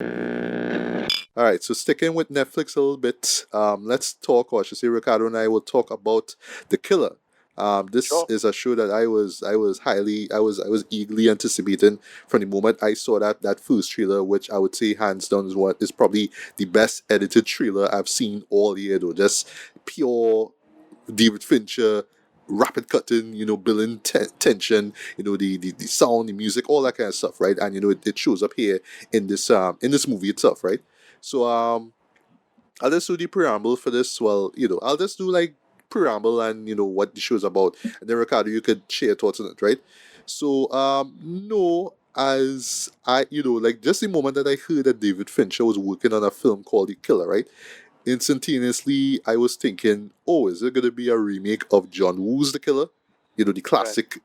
All right, so sticking with Netflix a little bit, let's talk, or I should say, Ricardo and I will talk about The Killer. This Sure. is a show that I was eagerly anticipating from the moment I saw that first trailer, which I would say hands down is what is probably the best edited trailer I've seen all year. Though, just pure David Fincher, rapid cutting, building tension, the sound, the music, all that kind of stuff, right? And it shows up here in this movie itself, right? So I'll just do the preamble for this. Well, I'll just do like preamble and what the show's about, and then Ricardo, you could share your thoughts on it, right? So no. As I, like just the moment that I heard that David Fincher was working on a film called The Killer, right? Instantaneously I was thinking, oh, is it gonna be a remake of John Woo's The Killer? The Right. classic,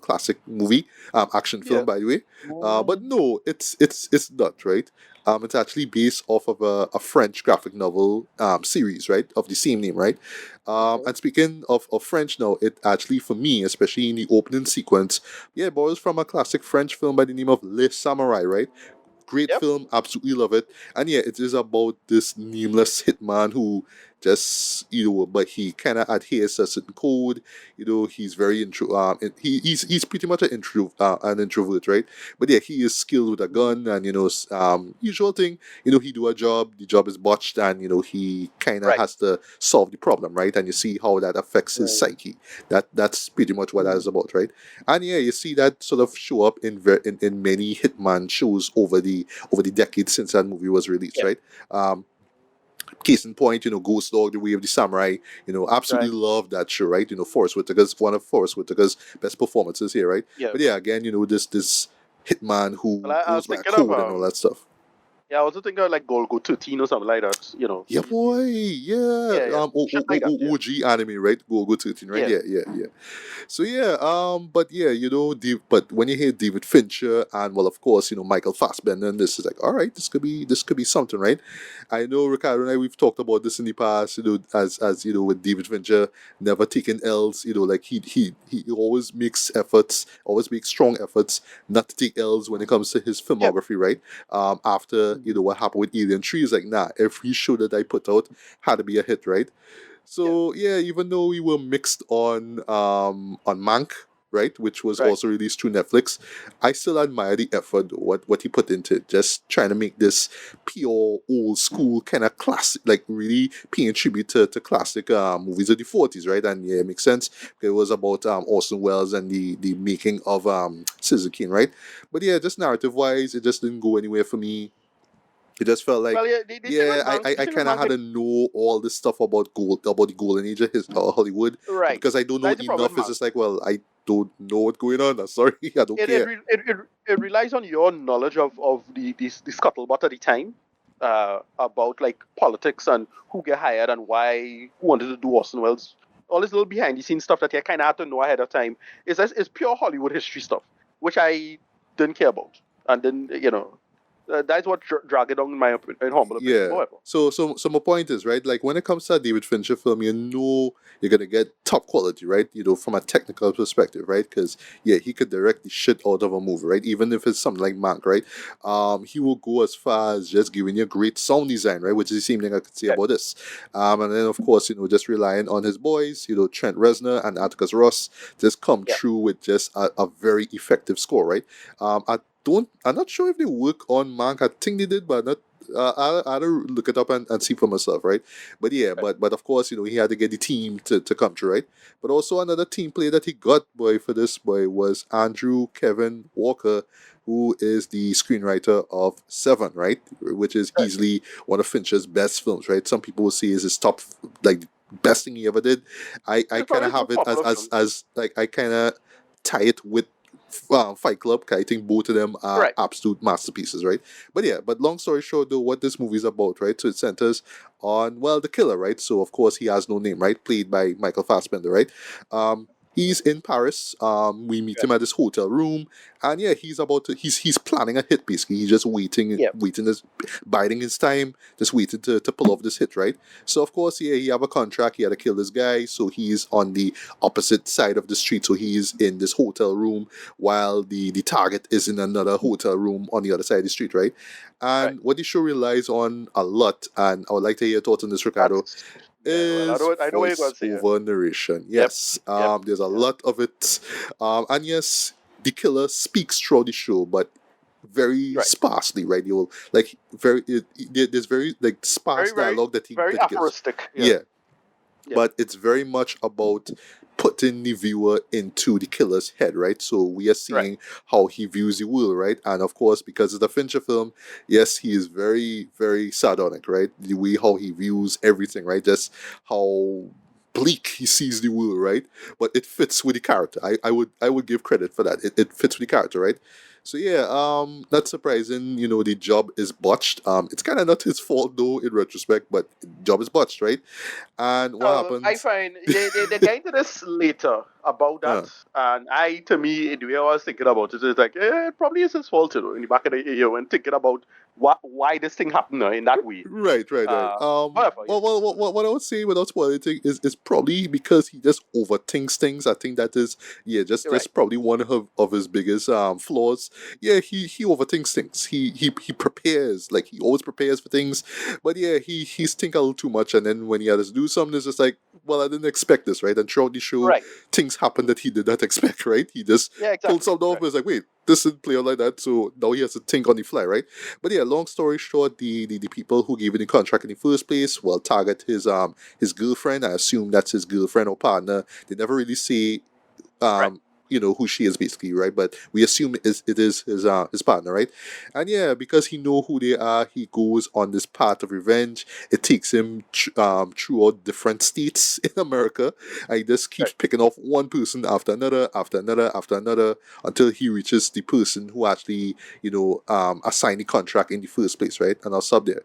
classic movie, action film, Yeah. by the way. But Mm, no, it's not, right. It's actually based off of a French graphic novel series, right, of the same name, right. okay. And speaking of French now, it actually for me, especially in the opening sequence, yeah, it borrows from a classic French film by the name of Les Samurai, right. Great Yep. film, absolutely love it. And yeah, it is about this nameless hitman who just but he kind of adheres to a certain code. He's very he's pretty much an introvert, right? But yeah, he is skilled with a gun, and usual thing. He do a job, the job is botched, and he kind of Right. has to solve the problem, right? And you see how that affects his Right. psyche. That's pretty much what that Mm, is about, right? And yeah, you see that sort of show up in many Hitman shows over the decades since that movie was released, yep. right? Um, Case in point, Ghost Dog, The Way of the Samurai, Right. absolutely love that show, right? Forrest Whitaker's one of Forrest Whitaker's best performances here, right? Yeah. But yeah, again, this hitman Well, who I was goes by a thinking of code and all that stuff. yeah, I was thinking of like Golgo 13 or something like that. Yeah, boy. Yeah. Yeah, yeah. Shit like that. Yeah. OG anime, right? Go 13, right? Yeah. Yeah. So yeah, but yeah, but when you hear David Fincher and well, of course, Michael Fassbender, and this is like, all right, this could be something, right? I know Ricardo and I we've talked about this in the past, as with David Fincher never taking L's, like he always makes strong efforts not to take L's when it comes to his Yep. filmography, right? After Mm, what happened with Alien 3, is like, nah, every show that I put out had to be a hit, right? yeah. So yeah, even though we were mixed on Mank, right, which was Right. also released through Netflix, I still admire the effort, what he put into it, just trying to make this pure old school kind of classic, like really paying tribute to classic movies of the 40s, right? And yeah, it makes sense. It was about Orson Welles and the making of Citizen Kane, right? But yeah, just narrative wise, it just didn't go anywhere for me. It just felt like, Well, yeah. The thing with yeah, Mank, I the thing with kind of Mank, had to know all this stuff about the golden age of Hollywood, but right. because I don't know That's the problem enough, with it's Mank. just like, well, I don't know what's going on. I'm sorry, I don't It it, care. re- it relies on your knowledge of the scuttlebutt at the time, about like politics and who get hired and why, who wanted to do Orson Welles, all this little behind the scenes stuff that you kind of had to know ahead of time. It's pure Hollywood history stuff, which I didn't care about, and then that's what drag it down in humble opinion. Yeah. However, So my point is, right, like when it comes to a David Fincher film, you're gonna get top quality, right? From a technical perspective, right? Because yeah, he could direct the shit out of a movie, right? Even if it's something like Mank, right? He will go as far as just giving you great sound design, right? Which is the same thing I could say yeah, about this. And then of course, just relying on his boys, Trent Reznor and Atticus Ross, just come yeah. through with just a very effective score, right? I'm not sure if they work on Mank. I think they did, but not. I'll look it up and see for myself, right? But yeah, Right. but of course, he had to get the team to come through, right? But also another team player that he got, boy, for this boy was Andrew Kevin Walker, who is the screenwriter of Seven, right? Which is Right. easily one of Fincher's best films, right? Some people will say is his top, like, best thing he ever did. I It's kind probably of his have most it as popular film. like I kind of tie it with Fight Club. 'Cause I think both of them are Right. absolute masterpieces, right? But yeah, but long story short, though, what this movie is about, right? So it centers on, well, the killer, right? So of course he has no name, right? Played by Michael Fassbender, right? Um, he's in Paris. We meet Okay. him at this hotel room, and yeah, he's about to. He's planning a hit. Basically, he's just waiting, Yeah. waiting, biding his time, just waiting to pull off this hit, right? So of course, yeah, he have a contract. He had to kill this guy, so he's on the opposite side of the street. So he's in this hotel room while the target is in another hotel room on the other side of the street, right? Right. And what the show relies on a lot, and I would like to hear your thoughts on this, Ricardo, That's yeah. Well, is I know what you're going voice to say. Yeah. over narration. Yep. Yes, Yep. there's a Yep. lot of it, and yes, the killer speaks throughout the show, but very Right. sparsely, right? You'll like there's very like sparse Very, very, dialogue very that he gives. aphoristic. Yeah. Yeah, Yeah. but it's very much about putting the viewer into the killer's head, right? So we are Right. seeing how he views the world, right? And of course, because it's a Fincher film, yes, he is very, very sardonic, right? The way how he views everything, right? Just how bleak he sees the world, right? But it fits with the character. I would give credit for that. It fits with the character, right? So yeah, not surprising, the job is botched. It's kind of not his fault though, in retrospect, but the job is botched, right? And what I happens? find they get into this later about that, Uh, and to me, the way I was thinking about it is like, it probably is his fault, in the back of the year when thinking about why this thing happened in that way. right. However, yeah, What I would say without spoiling anything is probably because he just overthinks things. I think that is, yeah, you're right, just probably one of his biggest flaws. Yeah, he overthinks things. He prepares, like he always prepares for things, but yeah, he's think a little too much. And then when he has to do something, it's just like, well, I didn't expect this, right? And throughout the show, right, things happen that he did not expect, right? He just yeah, pulled exactly, something off, right, and it's like, wait, this didn't play out like that, so now he has to think on the fly, right? But yeah, long story short, the people who gave him the contract in the first place will target his girlfriend. I assume that's his girlfriend or partner. They never really say right. who she is basically, right? But we assume it is his partner, right? And yeah, because he know who they are, he goes on this path of revenge. It takes him throughout different states in America, and he just keeps Right. picking off one person after another, after another, after another, until he reaches the person who actually assigned the contract in the first place, right? And I'll stop there.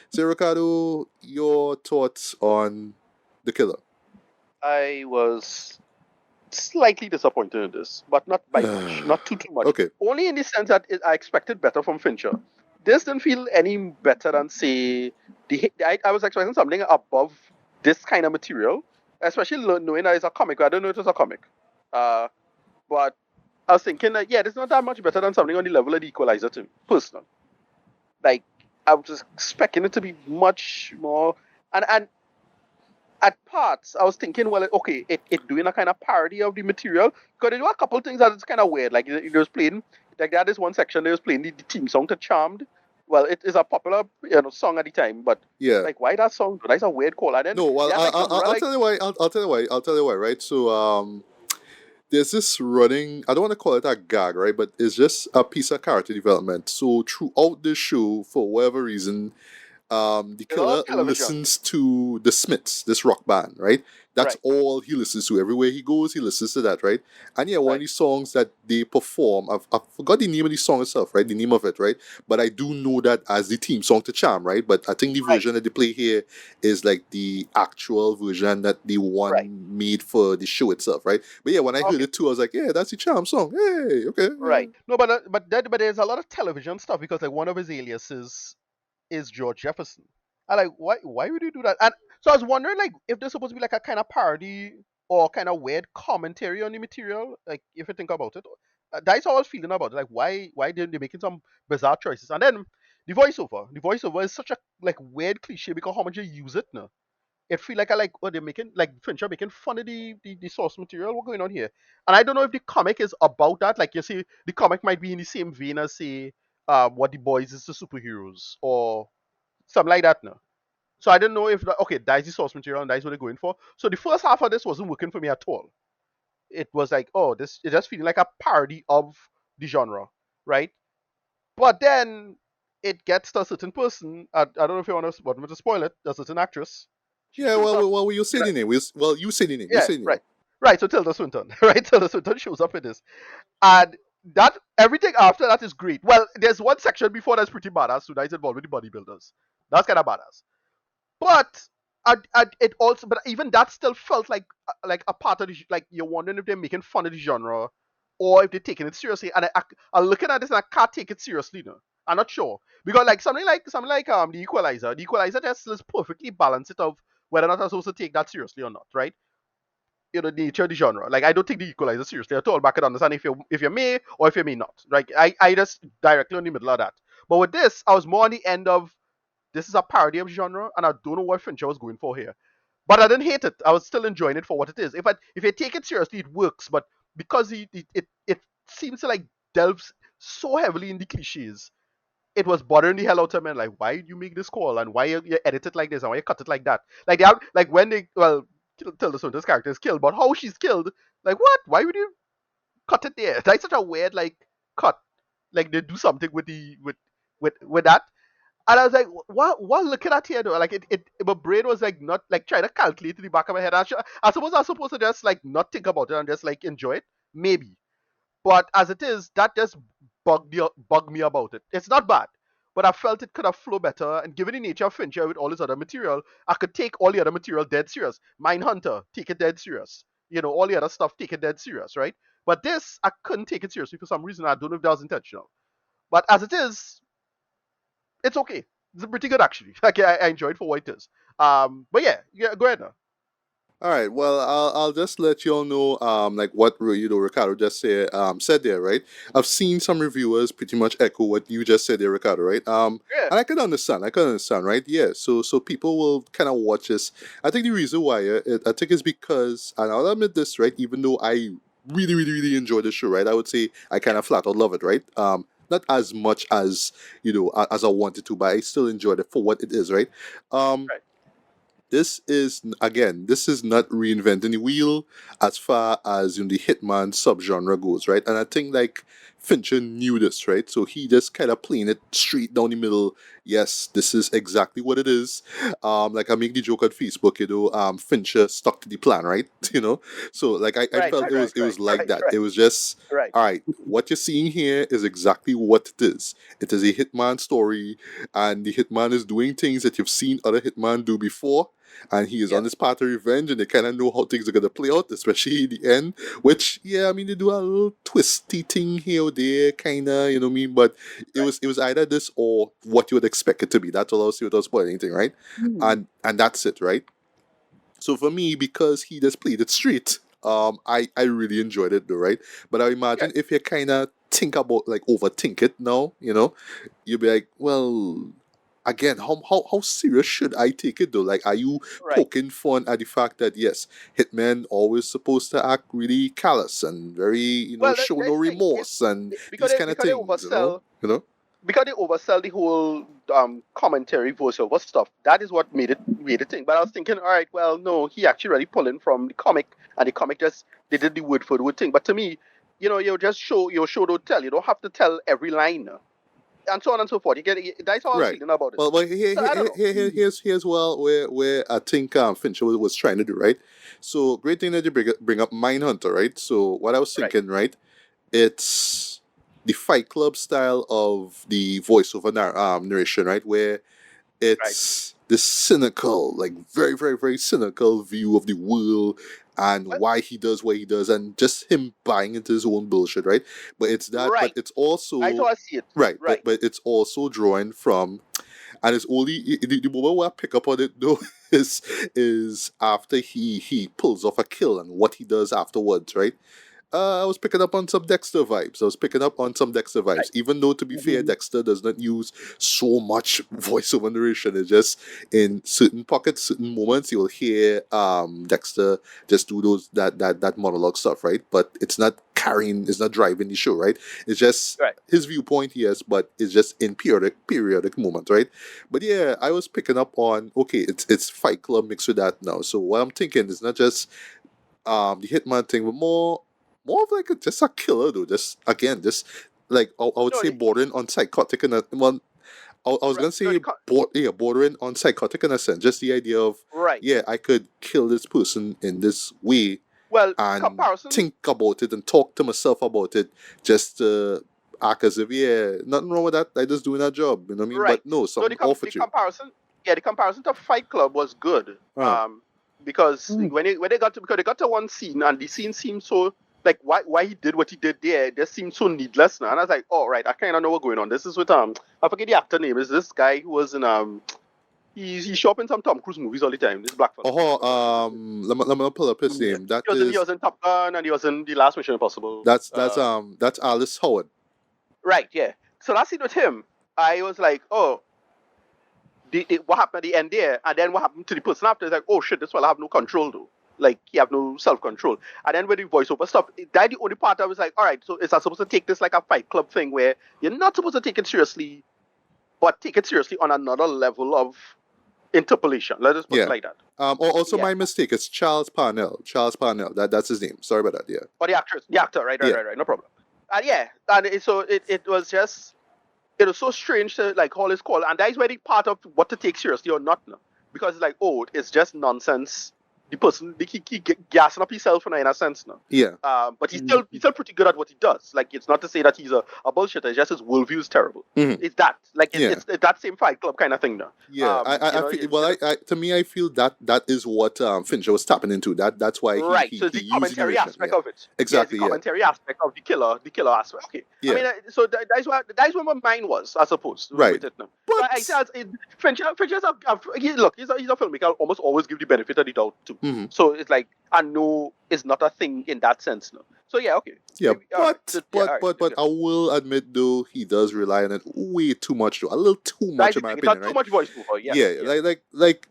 So Ricardo, your thoughts on the killer? I was slightly disappointed in this, but not by much, not too much. Okay. Only in the sense that I expected better from Fincher. This didn't feel any better than say I was expecting something above this kind of material, especially knowing that it's a comic. I don't know it was a comic, uh, but I was thinking that yeah, it's not that much better than something on the level of the Equalizer to me, personal. Like I was just expecting it to be much more, and at parts, I was thinking, well, okay, it doing a kind of parody of the material. Because they do a couple things that is kind of weird. Like it was playing, like that is one section they was playing the theme song to Charmed. Well, it is a popular song at the time, but Yeah. like why that song? That's a weird call. And then No, they well, had like some real I'll like tell you why. I'll tell you why. I'll tell you why. Right. So, there's this running. I don't want to call it a gag, right? But it's just a piece of character development. So throughout the show, for whatever reason, the there's a lot killer of television, listens to the Smiths, this rock band, right? That's right, all he listens to. Everywhere he goes, he listens to that, right? And yeah, one of right, the songs that they perform, I forgot the name of the song itself, right? The name of it, right? But I do know that as the theme song to Charm, right? But I think the right, version that they play here is like the actual version that the right. one made for the show itself, right? But yeah, when I heard Okay, it too, I was like, yeah, that's the Charm song. Hey, okay, yeah. right. No, but there's a lot of television stuff because like one of his aliases is George Jefferson. I like why would you do that? And so I was wondering like if there's supposed to be like a kind of parody or kind of weird commentary on the material, like if you think about it. That's how I was feeling about it. Like why didn't they making some bizarre choices? And then the voiceover is such a like weird cliche because how much you use it now. It feel like I like they're making like Fincher making fun of the source material. What's going on here? And I don't know if the comic is about that. Like you see, the comic might be in the same vein as say what the boys is the superheroes or something like that now. So I didn't know if okay, that's the source material and that's what they're going for. So the first half of this wasn't working for me at all. It was like, oh, this it just feeling like a parody of the genre, right? But then it gets to a certain person. I don't know if you want me to spoil it. A certain actress. She Yeah, shows up. well, you say Right. the name. Well, you say the name. You Yeah, say the name. right. Right. So Tilda Swinton. Right. Tilda Swinton shows up in this. And that everything after that is great. Well, there's one section before that's pretty badass, so that's involved with the bodybuilders. That's kind of badass. But it also, but even that still felt like a part of the like you're wondering if they're making fun of the genre or if they're taking it seriously. And I'm looking at this and I can't take it seriously. No, I'm not sure because like something like the Equalizer. The Equalizer just is perfectly balanced it of whether or not I'm supposed to take that seriously or not, right? The nature of the genre. Like I don't take the Equalizer seriously at all. But I can understand if you may or if you may not. Like I just directly in the middle of that. But with this, I was more on the end of this is a parody of genre, and I don't know what Fincher was going for here. But I didn't hate it. I was still enjoying it for what it is. If I take it seriously, it works. But because it seems to like delves so heavily in the cliches, it was bothering the hell out of me. Like, why did you make this call and why you edit it like this and why you cut it like that? Like they have, like when they tell the this character is killed, but how she's killed? Like what? Why would you cut it there? That's such a weird like cut. Like they do something with with that. And I was like, what looking at here though? Like my brain was like not like trying to calculate in the back of my head. I suppose I was supposed to just like not think about it and just like enjoy it, maybe. But as it is, that just bugged me about it. It's not bad, but I felt it could have flowed better. And given the nature of Fincher with all his other material, I could take all the other material dead serious. Mindhunter, take it dead serious. All the other stuff, take it dead serious, right? But this, I couldn't take it seriously for some reason. I don't know if that was intentional. But as it is, it's okay. It's pretty good actually. Like I enjoyed for what it is. But yeah, go ahead now. All right. Well, I'll just let you all know, like what Ricardo just said there, right? I've seen some reviewers pretty much echo what you just said there, Ricardo, right? Yeah, And I can understand. I can understand, right? Yeah. So people will kind of watch this. I think the reason why I think is because, and I'll admit this, right? Even though I really, really, really enjoy the show, right? I would say I kind of flat out love it, right? Not as much as as I wanted to, but I still enjoyed it for what it is, right? Um, right, this is again, this is not reinventing the wheel as far as the hitman subgenre goes, right? And I think like Fincher knew this, right? So he just kind of playing it straight down the middle. Yes, this is exactly what it is. Like I make the joke on Facebook, Fincher stuck to the plan, right? So like I right, felt right, it right, was like right, that. It right, was just right, all right. What you're seeing here is exactly what it is. It is a hitman story, and the hitman is doing things that you've seen other hitman do before, and he is on yes, his path to revenge, and they kind of know how things are going to play out, especially in the end. Which, yeah, I mean, they do a little twisty thing here or there, kind of, you know what I mean? But right, it was either this or what you would expect it to be. That's all I was saying without spoiling anything, right? And that's it, right? So for me, because he just played it straight, I really enjoyed it though, right? But I yeah, imagine if you kind of think about like overthink it now, you'll be like, well, again, how serious should I take it though? Like, are you right. poking fun at the fact that yes, hitmen always supposed to act really callous and very, Well, show no that's the thing. remorse and Because these they kind of because they things, oversell you know? because they oversell the whole commentary voiceover stuff. That is what made it thing. But I was thinking, all right, well, no, he actually really pulling from the comic, and the comic just they did the word for the word thing. But to me, you just show don't tell. You don't have to tell every line, and so on and so forth. You get that's how I was Right. feeling about it. Well, So I don't know. here's well where I think Fincher was trying to do, right? So great thing that you bring up Mindhunter, right? So what I was Right, thinking, right? It's the Fight Club style of the voiceover narration, right? Where right, it's this cynical, like very, very, very cynical view of the world and well, why he does what he does, and just him buying into his own bullshit, right? But it's that, but right. it's That's how also I see it. right, Right, but it's also drawing from, and it's only the moment where I pick up on it though is after he pulls off a kill and what he does afterwards, right? I was picking up on some Dexter vibes. I was picking up on some Dexter right. vibes. Even though, to be fair, Dexter does not use so much voiceover narration. It's just in certain pockets, certain moments, you'll hear Dexter just do that monologue stuff, right? But it's not carrying, it's not driving the show, right? It's just Right. his viewpoint, yes, but it's just in periodic moments, right? But yeah, I was picking up on okay, it's Fight Club mixed with that now. So what I'm thinking is not just the Hitman thing, but more of like just a killer though. Just again, just like I would No, say bordering on psychotic and well, I was right. gonna No, say bordering on psychotic in a sense. Just the idea of right. yeah, I could kill this person in this way Well, and comparison. think about it and talk to myself about it just to act as if yeah, nothing wrong with that. I just doing that job. You know what I mean? Right. But no, No, something off the with you. comparison. yeah, the comparison to Fight Club was good. Uh, Because when they got to because they got to one scene and the scene seemed so like why he did what he did there just seemed so needless now. And I was like, oh right, I kind of know what's going on. This is with I forget the actor name. Is this guy who was in he's showing some Tom Cruise movies all the time. This black fella. let me pull up his Yeah. name. That He is was in Top Gun and he was in the last Mission Impossible. that's Alice Howard. Right, yeah. So that scene with him, I was like, oh, what happened at the end there, and then what happened to the person after? It's like, oh shit, this fella have no control though. Like he have no self control. And then with the voiceover stuff, that the only part I was like, all right, so is I supposed to take this like a Fight Club thing where you're not supposed to take it seriously, but take it seriously on another level of interpolation. Let us put it Yeah. like that. Also, Yeah. my mistake. It's Charles Parnell. Charles Parnell. That's his name. Sorry about that. Yeah. Or the actor, right, Yeah. no problem. And yeah, and it was just it was so strange to like call his call, and that is where the part of what to take seriously or not, no? Because it's like, oh, it's just nonsense. The person, he gassing up himself in a sense, no. Yeah. But he's still pretty good at what he does. Like it's not to say that he's a bullshitter. It's just his worldview is terrible. Mhm. It's that like Yeah. it's that same Fight Club kind of thing, no. Yeah, to me, I feel that is what Fincher was tapping into. That's why Right, he so it's the used commentary narration. aspect Yeah. of it. Exactly. Yeah, the commentary aspect of the killer aspect. Okay, Yeah. I mean, so that's where my mind was, I suppose. Right. With it now. But I said, Fincher's he's a filmmaker. I'll almost always give the benefit of the doubt too. Mhm. So it's like I know it's not a thing in that sense now. So yeah, okay. Yeah, Maybe- all right. So, yeah, all right. but I will admit though he does rely on it way too much, though. A little too much That's in the my thing. It's not opinion, too right? much voiceover. Yes, Yeah, yeah. like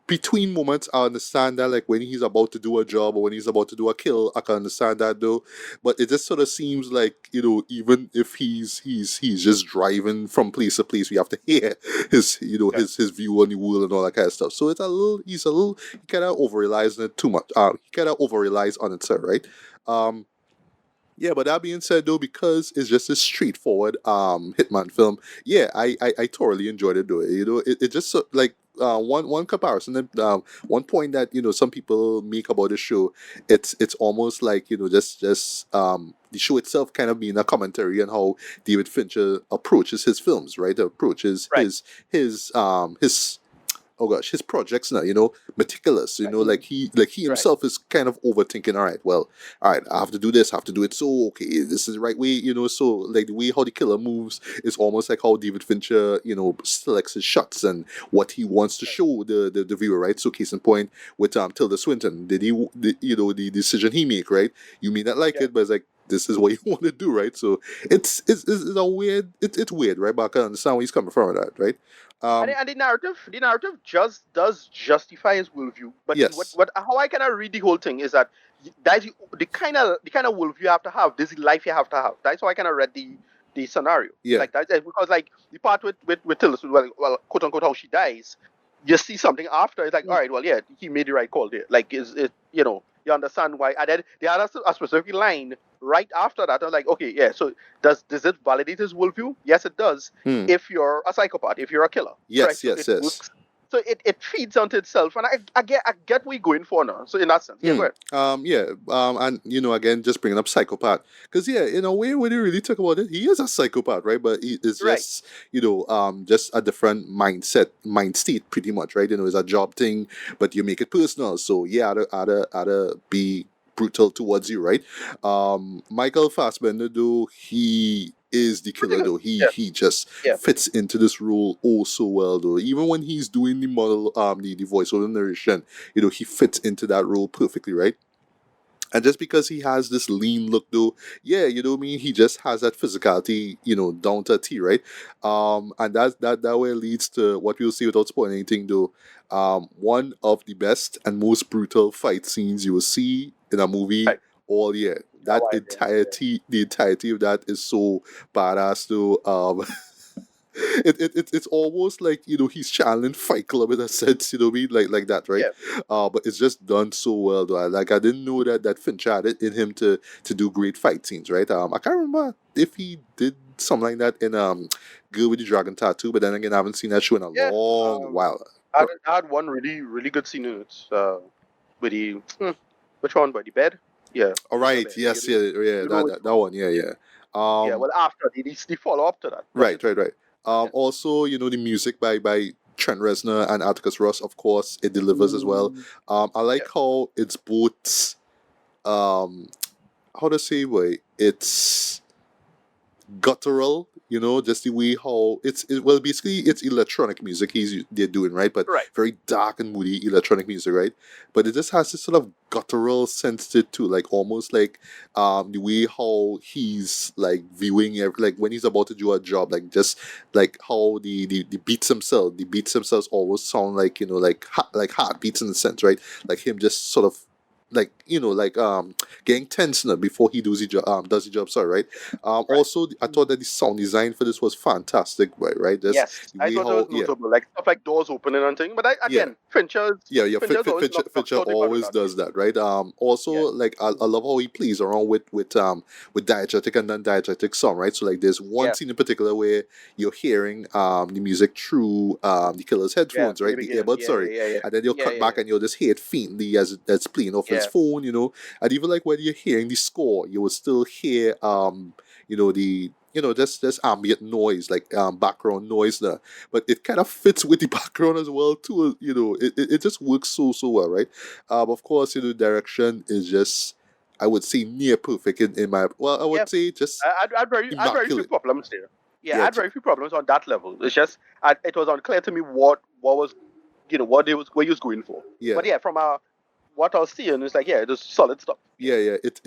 between moments I understand that, like when he's about to do a job or when he's about to do a kill, I can understand that though. But it just sort of seems like, even if he's just driving from place to place, we have to hear his Yeah. his view on the world and all that kind of stuff. So it's he kinda over relies on it too much. He kinda over relies on it, sir, right? Um yeah, but that being said, though, because it's just a straightforward hitman film, yeah, I thoroughly enjoyed it. Though, it just like one comparison, one point that some people make about the show, it's almost like just the show itself kind of being a commentary on how David Fincher approaches his films, right? Approaches Right. his oh gosh, his projects now, meticulous, Right. like he himself is kind of overthinking, all right, I have to do this, I have to do it, so okay, this is the right way, so like the way how the killer moves is almost like how David Fincher, selects his shots and what he wants to show the viewer, right? So case in point with Tilda Swinton, the decision he make, right? You may not like Yeah. it, but it's like, this is what you want to do, right? So it's a weird, it's weird, right? But I can understand where he's coming from with that, right? And the narrative just does justify his worldview. But Yes. how I kind of read the whole thing is that that's the kind of worldview you have to have. This is the life you have to have. That's how I kind of read the scenario. Yeah. Like that because like the part with Tilda, well, quote unquote, how she dies. You see something after. It's like, all right, well, yeah, he made the right call there. Like, is it you understand why? And then they had a specific line right after that. I was like, okay, yeah. So does it validate his worldview? Yes, it does. Hmm. If you're a psychopath, if you're a killer. Yes, correct? So yes, it yes. works. So it feeds onto itself, and I get what you're going for now. So in that sense, yeah, go ahead. And again, just bringing up psychopath, because in a way, when you really talk about it, he is a psychopath, right? But he is Right. just, just a different mind state, pretty much, right? It's a job thing, but you make it personal. So yeah, I'd be brutal towards you, right? Michael Fassbender, though, he is the killer, though. He just Yeah. fits into this role oh so well, though. Even when he's doing the model, the voiceover narration, he fits into that role perfectly, right? And just because he has this lean look, though, yeah, what I mean, he just has that physicality, down to a T, right? And that way leads to what we'll see without spoiling anything, though. One of the best and most brutal fight scenes you will see in a movie Right. all year. That Oh, yeah. the entirety of that is so badass, though. It's almost like he's channeling Fight Club in a sense, what I mean, like that, right? Yeah. But it's just done so well, though. I didn't know that Fincher had it in him to do great fight scenes, right? I can't remember if he did something like that in Girl with the Dragon Tattoo, but then again, I haven't seen that show in a Yeah, long while. I had one really good scene in it. With the which one? By the bed. Yeah. All right, bed. yes, You yeah, know that one, yeah. yeah. Well, after the follow up to that. Right. Yeah. Also, the music by Trent Reznor and Atticus Ross, of course, it delivers as well. I like Yeah. how it's both, um, how to say, way, it's guttural, just the way how well, basically it's electronic music they're doing, right? But Right. very dark and moody electronic music, right? But it just has this sort of guttural sense to it too, like almost like the way how he's like viewing like when he's about to do a job, like just like how the beats themselves always sound like, like like heartbeats in a sense, right? Like him just sort of like, like getting tense before he does the job, sorry, right? Right. Also, I thought that the sound design for this was fantastic, right? Just Yes, the I way thought it was how, yeah, notable, like stuff like doors opening and things. But yeah, again, Fincher's always knocks Fincher out the park with always that. does that, right? Also, Yeah. like I love how he plays around with diegetic and non-diegetic sound, right? So like there's one Yeah. scene in particular where you're hearing the music through the killer's Yeah. headphones, In the right? The beginning. earbuds, Yeah. Yeah. sorry, Yeah. Yeah. and then you'll Yeah. cut Yeah. back Yeah. and you'll just hear it faintly as it's playing off his Yeah. phone, and even like when you're hearing the score, you will still hear the just ambient noise, like background noise there, but it kind of fits with the background as well too. It just works so well, right? Of course, direction is just, I would say, near perfect in my, well, I Yeah. would say just I had very few immaculate. problems there. Yeah, I Yeah, had very few problems on that level. It's just it was unclear to me what was what he was going for. yeah, But yeah, from what I was seeing, it's like, yeah, it was solid stuff. Yeah. yeah. It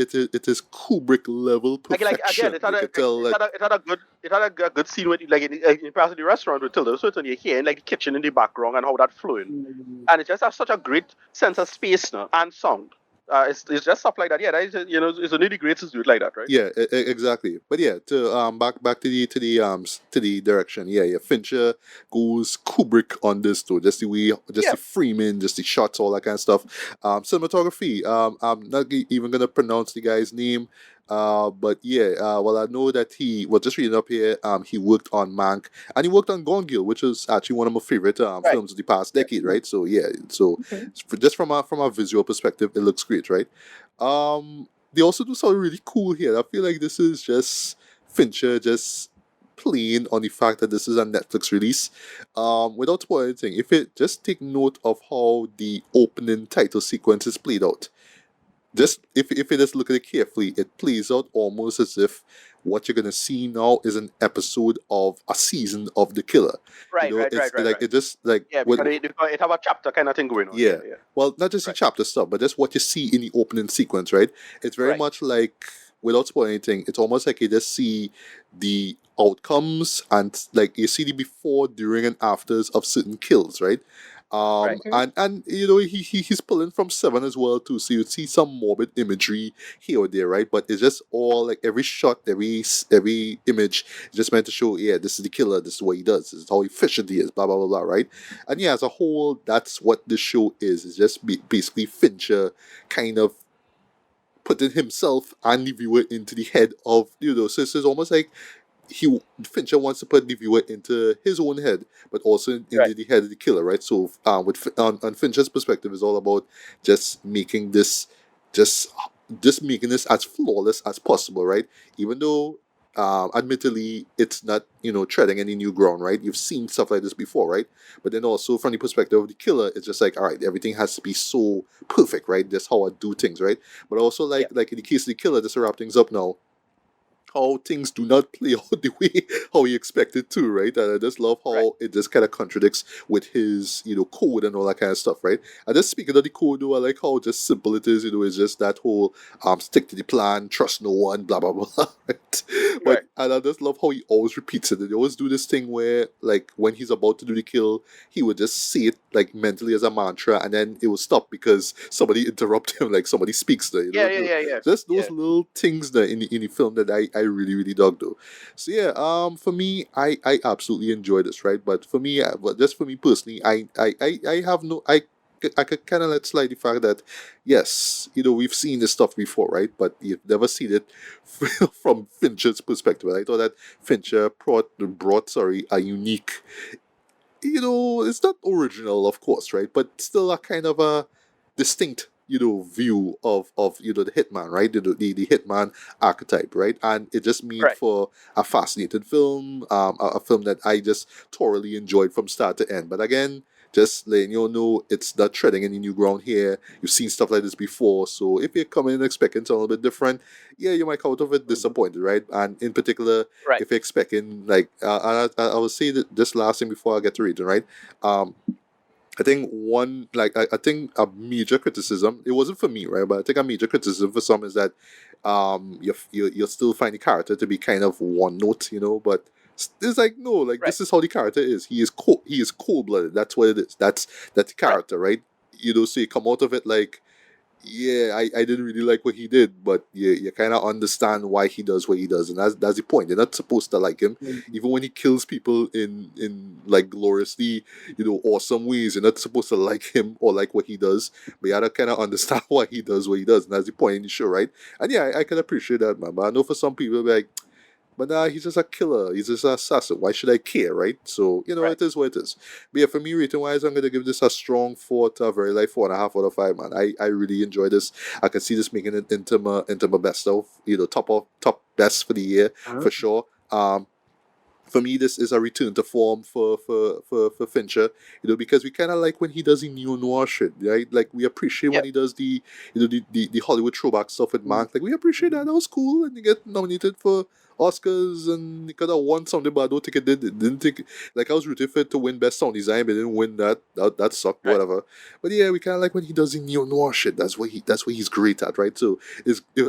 is Kubrick level Like again, perfection. You could tell that. it had a good scene with like in perhaps in the restaurant with Tilda Swinton. You're hearing like the kitchen in the background and how that flowing, and it just has such a great sense of space now and sound. It's just stuff like that. Yeah, that is it's a nitty gritty to do it like that, right? Yeah, exactly. But yeah, to back to the direction. Yeah. Fincher goes Kubrick on this too. Just the way, just Yeah, the framing, just the shots, all that kind of stuff. Cinematography. I'm not even gonna pronounce the guy's name. But yeah. Well, I know that he was just reading up here. He worked on Mank and he worked on Gone Girl, which is actually one of my favorite right. films of the past Yeah. decade, right? So yeah. So just from a visual perspective, it looks great, right? They also do something really cool here. I feel like this is just Fincher just playing on the fact that this is a Netflix release. Without spoiling anything, if it just take note of how the opening title sequence is played out. Just if you just look at it carefully, it plays out almost as if what you're gonna see now is an episode of a season of The Killer. Right, right, right, It's right, like right. it just like Yeah, what. because it have a chapter kind of thing going on. Yeah. Yeah, yeah. Well, not just the Right, chapter stuff, but just what you see in the opening sequence, right? It's very right, much like, without spoiling anything, it's almost like you just see the outcomes and like you see the before, during, and afters of certain kills, right? right, And he's pulling from Seven as well too, so you see some morbid imagery here or there, right? But it's just all like every shot, every image is just meant to show, yeah, this is the killer, this is what he does, this is how efficient he is, blah blah blah blah, right? And yeah, as a whole, that's what the show is. It's just basically Fincher kind of putting himself and the viewer into the head of, so it's almost like Fincher wants to put the viewer into his own head, but also right, into the head of the killer, right? So on Fincher's perspective, is all about just making this, just just making this as flawless as possible, right? Even though, admittedly, it's not treading any new ground, right? You've seen stuff like this before, right? But then also from the perspective of the killer, it's just like, all right, everything has to be so perfect, right? That's how I do things, right? But also yeah, like in the case of the killer, just to wrap things up now, how things do not play out the way how he expected to, right? And I just love right, how it just kind of contradicts with his, code and all that kind of stuff, right? And just speaking of the code, though, I like how just simple it is. It's just that whole stick to the plan, trust no one, blah blah blah, right? But right, and I just love how he always repeats it. They always do this thing where, like, when he's about to do the kill, he would just say it like mentally as a mantra, and then it will stop because somebody interrupt him, like somebody speaks there, yeah, yeah, yeah, yeah, just those yeah, little things that in the film that I really really dug though. So yeah, for me, I absolutely enjoy this, right? But for me, but just for me personally, I have no I could kind of let slide the fact that yes, we've seen this stuff before, right? But you've never seen it from Fincher's perspective. I thought that Fincher brought sorry, a unique, it's not original, of course, right? But still a kind of a distinct view of the hitman, right? The hitman archetype, right? And it just made Right. for a fascinating film, a film that I just thoroughly enjoyed from start to end. But again, just letting you know, it's not treading any new ground here. You've seen stuff like this before, so if you're coming in expecting something a little bit different, yeah, you might come out of it disappointed, right? And in particular, Right. if you're expecting like, I will say that this last thing before I get to reading, right? Um, I think one like I think a major criticism, it wasn't for me, right, but I think a major criticism for some is that you'll still find the character to be kind of one note, but it's like no, like Right. this is how the character is. He is cold blooded. That's what it is. That's the Right. character, right? So you come out of it like, yeah, I didn't really like what he did, but you kind of understand why he does what he does, and that's the point. You're not supposed to like him, even when he kills people in like gloriously, awesome ways. You're not supposed to like him or like what he does, but you gotta kind of understand why he does what he does, and that's the point in the show, right? And yeah, I can appreciate that, man. But I know for some people, like, but nah, he's just a killer. He's just an assassin. Why should I care, right? So, Right. it is what it is. But yeah, for me, rating wise, I'm going to give this a strong 4 to a very light 4.5 out of 5, man. I really enjoy this. I can see this making it into my best of, top best for the year, for sure. For me, this is a return to form for Fincher, because we kind of like when he does the neo-noir shit, right? Like, we appreciate when Yep. he does the Hollywood throwback stuff with Mark. Like, we appreciate that. That was cool. And he get nominated for Oscars, and he could have won something, but I don't think it did. It didn't think, like, I was rooting for it to win Best Sound Design, but it didn't win that. That sucked, Right. whatever. But yeah, we kind of like when he does the neo-noir shit. That's what he's great at, right? So,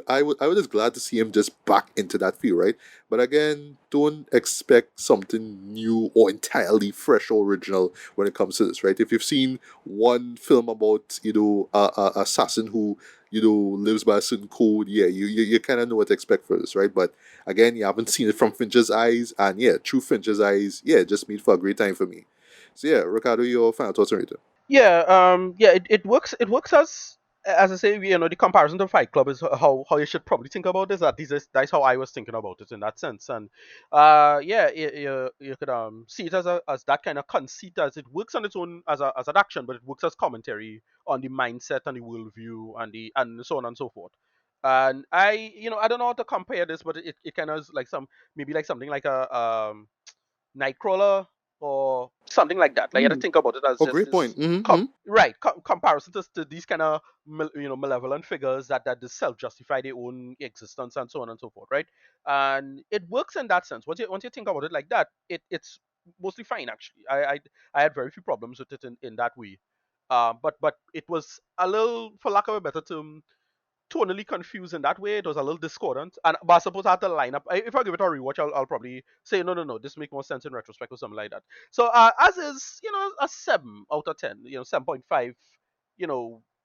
I was just glad to see him just back into that field, right? But again, don't expect something new or entirely fresh or original when it comes to this, right? If you've seen one film about, a assassin who, lives by a certain code, yeah, you kind of know what to expect for this, right? But again, you haven't seen it from Fincher's eyes, and yeah, through Fincher's eyes, yeah, it just made for a great time for me. So yeah, Ricardo, your final thoughts on it? Yeah. Yeah. It works. It works as I say. The comparison to Fight Club is how you should probably think about this. That's how I was thinking about it in that sense. And yeah, you could see it as that kind of conceit, as it works on its own as an action, but it works as commentary on the mindset and the worldview and so on and so forth. And I don't know how to compare this, but it kind of is like maybe like something like a Nightcrawler or something like that. Like, you have to think about it as Oh, just great point. this comparison to these kind of malevolent figures that just self-justify their own existence and so on and so forth, right? And it works in that sense. Once you think about it like that, it's mostly fine actually. I had very few problems with it in that way. But it was a little, for lack of a better term, tonally confused in that way. It was a little discordant. But I suppose I had to line up. If I give it a rewatch, I'll probably say no, no, no. This makes more sense in retrospect or something like that. So as is, a 7 out of 10. 7.5.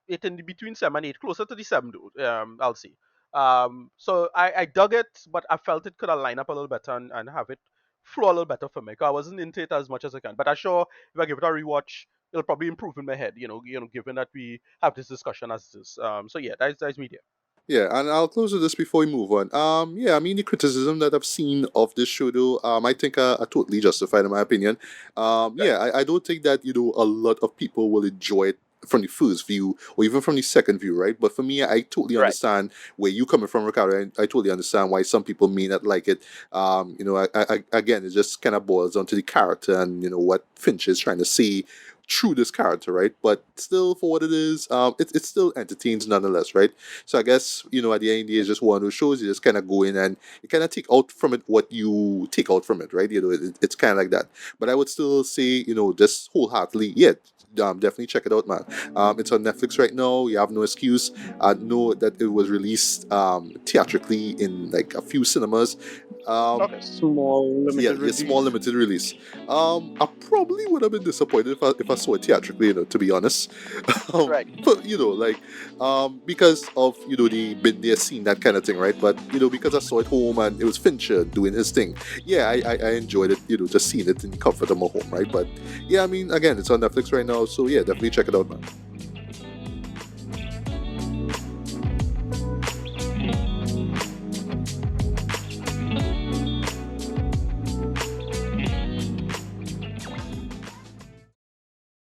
It in between 7 and 8, closer to the 7, dude. I'll see. So I dug it, but I felt it could have lined up a little better and have it flow a little better for me. 'Cause I wasn't into it as much as I can. But I'm sure if I give it a rewatch, it'll probably improve in my head. Given that we have this discussion as this. So yeah, that's media. Yeah, and I'll close with this before we move on. Yeah, I mean, the criticism that I've seen of this show, though, I think are totally justified in my opinion. Right. Yeah, I don't think that a lot of people will enjoy it from the first view or even from the second view, right? But for me, I totally Right. understand where you coming from, Ricardo. I totally understand why some people may not like it. Again, it just kind of boils down to the character and what Finch is trying to say through this character, right? But still, for what it is, it still entertains nonetheless, right? So I guess at the end of the day, it's just one of those shows. You just kind of go in and you kind of take out from it what you take out from it, right? It's kind of like that. But I would still say, just wholeheartedly, yeah. Definitely check it out, man. It's on Netflix right now. You have no excuse. I know that it was released theatrically in like a few cinemas. Um, Okay. Small yeah, limited yeah, small release. limited release. I probably would have been disappointed if I saw it theatrically, to be honest. Right. But because of the been there, seen that kind of thing, right? But because I saw it home and it was Fincher doing his thing, yeah, I enjoyed it. Just seeing it in the comfort of my home, right? But yeah, I mean, again, it's on Netflix right now, so yeah, definitely check it out, man.